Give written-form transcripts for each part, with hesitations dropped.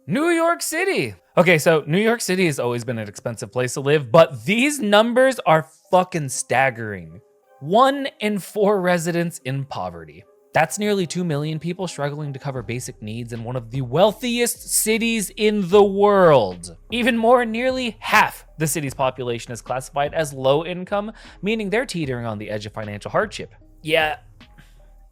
New York City. Okay, so New York City has always been an expensive place to live, but these numbers are fucking staggering. 1 in 4 residents in poverty. That's nearly 2 million people struggling to cover basic needs in one of the wealthiest cities in the world. Even more, nearly half the city's population is classified as low income, meaning they're teetering on the edge of financial hardship. Yeah,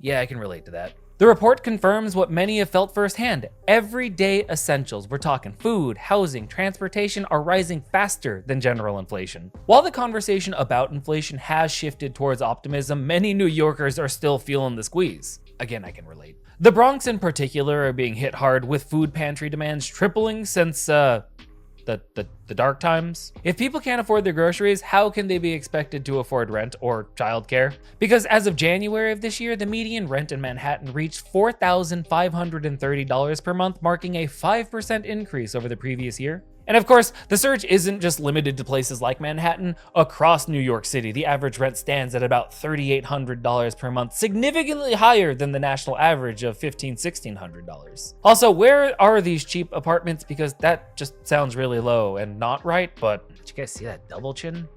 I can relate to that. The report confirms what many have felt firsthand. Everyday essentials, we're talking food, housing, transportation, are rising faster than general inflation. While the conversation about inflation has shifted towards optimism, many New Yorkers are still feeling the squeeze. Again, I can relate. The Bronx in particular are being hit hard, with food pantry demands tripling since the dark times. If people can't afford their groceries, how can they be expected to afford rent or childcare? Because as of January of this year, the median rent in Manhattan reached $4,530 per month, marking a 5% increase over the previous year. And of course, the surge isn't just limited to places like Manhattan. Across New York City, the average rent stands at about $3,800 per month, significantly higher than the national average of $1,600. Also, where are these cheap apartments? Because that just sounds really low and not right, but did you guys see that double chin?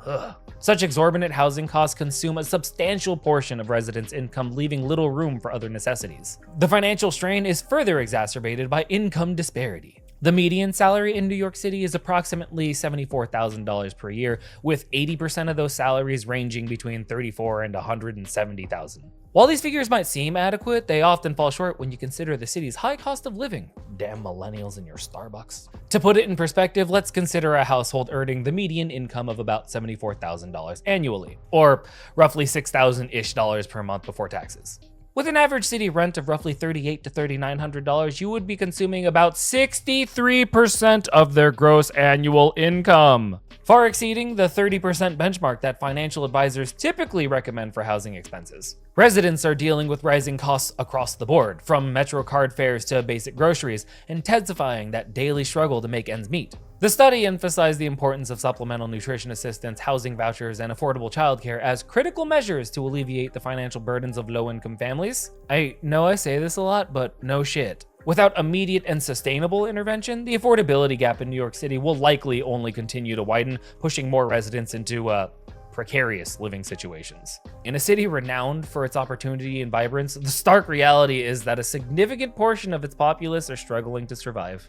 Ugh. Such exorbitant housing costs consume a substantial portion of residents' income, leaving little room for other necessities. The financial strain is further exacerbated by income disparity. The median salary in New York City is approximately $74,000 per year, with 80% of those salaries ranging between $34,000 and $170,000. While these figures might seem adequate, they often fall short when you consider the city's high cost of living. Damn millennials in your Starbucks. To put it in perspective, let's consider a household earning the median income of about $74,000 annually, or roughly $6,000-ish per month before taxes. With an average city rent of roughly $3,800 to $3,900, you would be consuming about 63% of their gross annual income, far exceeding the 30% benchmark that financial advisors typically recommend for housing expenses. Residents are dealing with rising costs across the board, from Metro card fares to basic groceries, intensifying that daily struggle to make ends meet. The study emphasized the importance of supplemental nutrition assistance, housing vouchers, and affordable childcare as critical measures to alleviate the financial burdens of low-income families. I know I say this a lot, but no shit. Without immediate and sustainable intervention, the affordability gap in New York City will likely only continue to widen, pushing more residents into precarious living situations. In a city renowned for its opportunity and vibrance, the stark reality is that a significant portion of its populace are struggling to survive.